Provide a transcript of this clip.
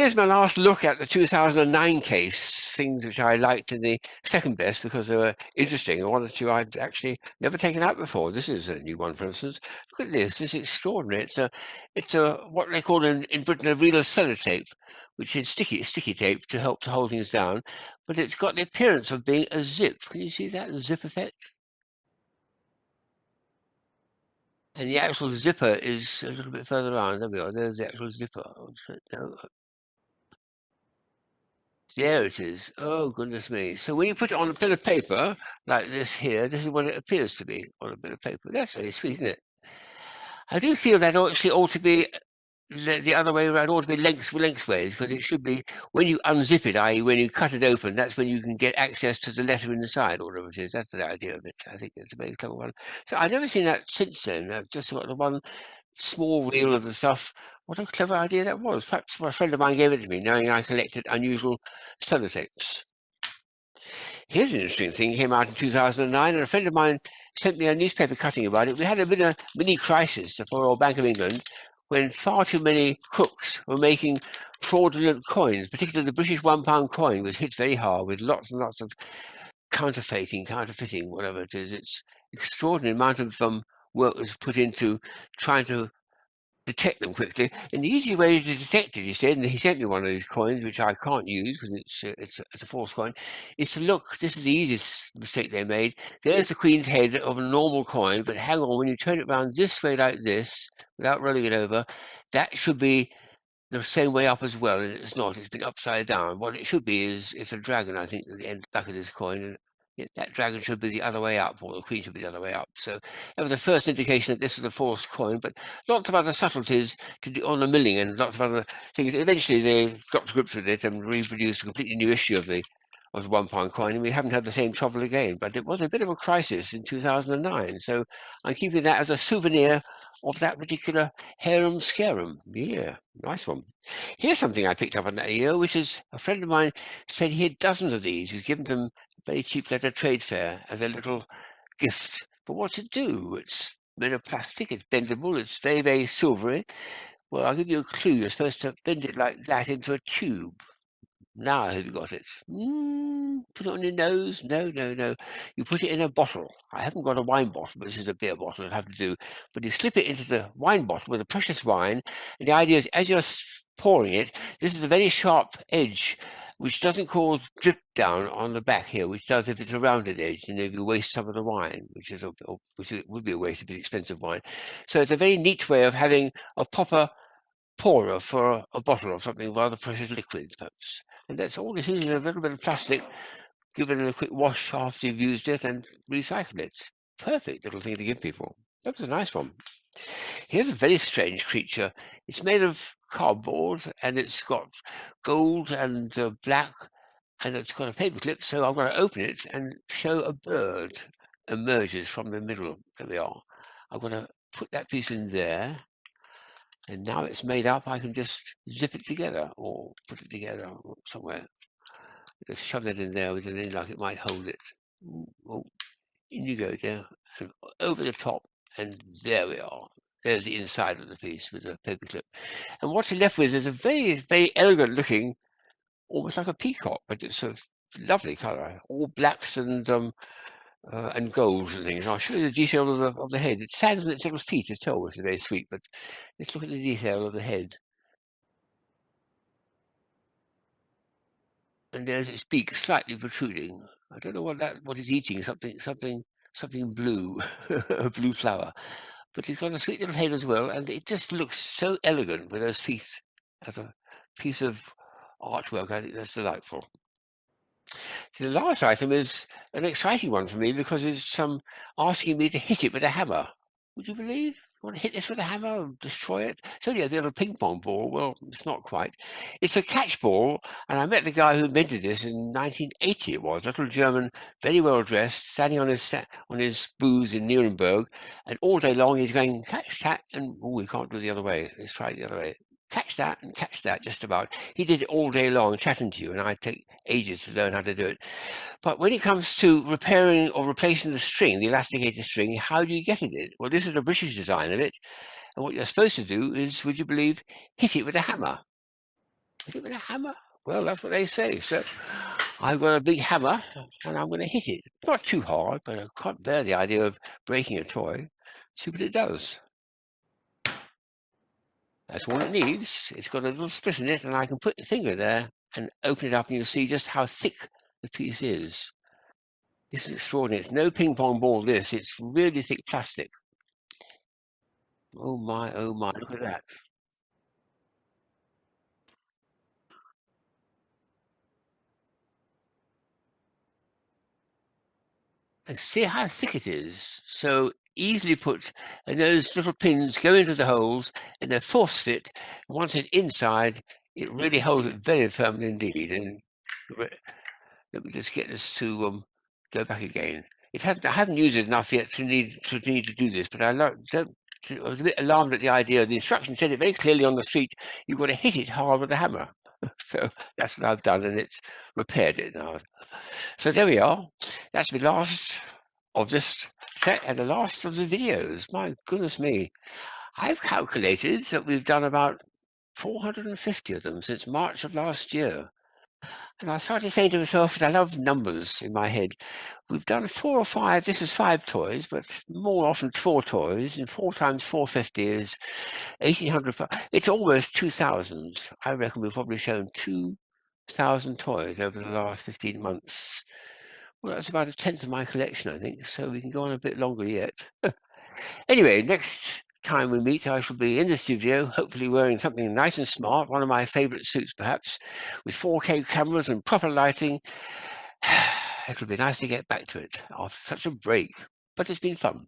Here's my last look at the 2009 case, things which I liked in the second best because they were interesting, and one or two I'd actually never taken out before. This is a new one, for instance. Look at this. This is extraordinary. It's what they call in Britain a real sellotape, which is sticky tape to help to hold things down, but it's got the appearance of being a zip. Can you see that, the zip effect? And the actual zipper is a little bit further on. There we are. There's the actual zipper. No, there it is. Oh, goodness me. So when you put it on a bit of paper, like this here, this is what it appears to be on a bit of paper. That's very sweet, isn't it? I do feel that actually ought to be the other way around, ought to be lengthways, because it should be when you unzip it, i.e. when you cut it open, that's when you can get access to the letter inside, or whatever it is. That's the idea of it. I think it's a very clever one. So I've never seen that since then. I've just got the one small reel of the stuff. What a clever idea that was. Perhaps a friend of mine gave it to me, knowing I collected unusual sellotapes. Here's an interesting thing. It came out in 2009, and a friend of mine sent me a newspaper cutting about it. We had a bit of mini crisis, the poor old Bank of England, when far too many crooks were making fraudulent coins, particularly the British £1 coin was hit very hard with lots and lots of counterfeiting, whatever it is. It's extraordinary amount of work was put into trying to detect them quickly. And the easy way to detect it, he said, and he sent me one of these coins, which I can't use because it's a false coin, is to look. This is the easiest mistake they made. There's the Queen's head of a normal coin, but hang on, when you turn it around this way like this, without rolling it over, that should be the same way up as well, and it's not. It's been upside down. What it should be is it's a dragon, I think, at the end back of this coin, and that dragon should be the other way up, or the queen should be the other way up. So that was the first indication that this was a false coin, but lots of other subtleties to do on the milling and lots of other things. Eventually they got to grips with it and reproduced a completely new issue of the £1 coin, and we haven't had the same trouble again. But it was a bit of a crisis in 2009, so I'm keeping that as a souvenir of that particular harum scarum. Yeah, nice one. Here's something I picked up on that year, which is a friend of mine said he had dozens of these. He's given them very cheap at a trade fair as a little gift. But what to do? It's made of plastic, it's bendable, it's very, very silvery. Well, I'll give you a clue. You're supposed to bend it like that into a tube. Now have you got it? Put it on your nose? No, no, no. You put it in a bottle. I haven't got a wine bottle, but this is a beer bottle. It'll have to do. But you slip it into the wine bottle with a precious wine. And the idea is, as you're pouring it, this is a very sharp edge, which doesn't cause drip down on the back here, which does if it's a rounded edge, and if you waste some of the wine, which would be a waste if it's expensive wine. So it's a very neat way of having a proper pourer for a bottle of something rather precious liquid, perhaps. And that's all it is, a little bit of plastic, give it a quick wash after you've used it and recycle it. Perfect little thing to give people. That was a nice one. Here's a very strange creature. It's made of cardboard and it's got gold and black, and it's got a paperclip, so I'm going to open it and show a bird emerges from the middle. There we are. I'm going to put that piece in there. And now it's made up, I can just zip it together or put it together somewhere. Just shove that in there with an end like it might hold it. Oh, in you go there, and over the top, and there we are. There's the inside of the piece with a paper clip. And what you're left with is a very, very elegant looking, almost like a peacock, but it's a lovely colour, all blacks and golds and things. I'll show you the detail of the head. It stands on its little feet as well, which is very sweet, but let's look at the detail of the head. And there's its beak slightly protruding. I don't know what it's eating, something blue, a blue flower. But it's got a sweet little head as well, and it just looks so elegant with those feet as a piece of artwork. I think that's delightful. The last item is an exciting one for me because it's asking me to hit it with a hammer. Would you believe? You want to hit this with a hammer and destroy it? It's only a little ping pong ball. Well, it's not quite. It's a catch ball, and I met the guy who invented this in 1980. It was a little German, very well dressed, standing on his booth in Nuremberg, and all day long he's going catch that, and we can't do it the other way. Let's try it the other way. Catch that and catch that, just about. He did it all day long, chatting to you, and I'd take ages to learn how to do it. But when it comes to repairing or replacing the string, the elasticated string, how do you get at it? Well, this is a British design of it. And what you're supposed to do is, would you believe, hit it with a hammer. Hit it with a hammer? Well, that's what they say. So I've got a big hammer and I'm going to hit it. Not too hard, but I can't bear the idea of breaking a toy. See what it does. That's all it needs. It's got a little split in it, and I can put the finger there and open it up, and you'll see just how thick the piece is. This is extraordinary. It's no ping pong ball, this. It's really thick plastic. Oh my, look at that. And see how thick it is. So easily put, and those little pins go into the holes, and they're force fit. Once it's inside, it really holds it very firmly indeed. And let me just get this to go back again. I haven't used it enough yet to need to do this, but I was a bit alarmed at the idea. The instructions said it very clearly on the street. You've got to hit it hard with a hammer. So that's what I've done, and it's repaired it now. So there we are. That's the last of this set and the last of the videos. My goodness me. I've calculated that we've done about 450 of them since March of last year. And I started saying to myself, because I love numbers in my head, we've done 4 or 5, this is 5 toys, but more often 4 toys, and 4 times 450 is 1,800, it's almost 2,000. I reckon we've probably shown 2,000 toys over the last 15 months. Well, that's about a tenth of my collection, I think, so we can go on a bit longer yet. Anyway, next time we meet, I shall be in the studio, hopefully wearing something nice and smart, one of my favourite suits perhaps, with 4K cameras and proper lighting. It'll be nice to get back to it after such a break, but it's been fun.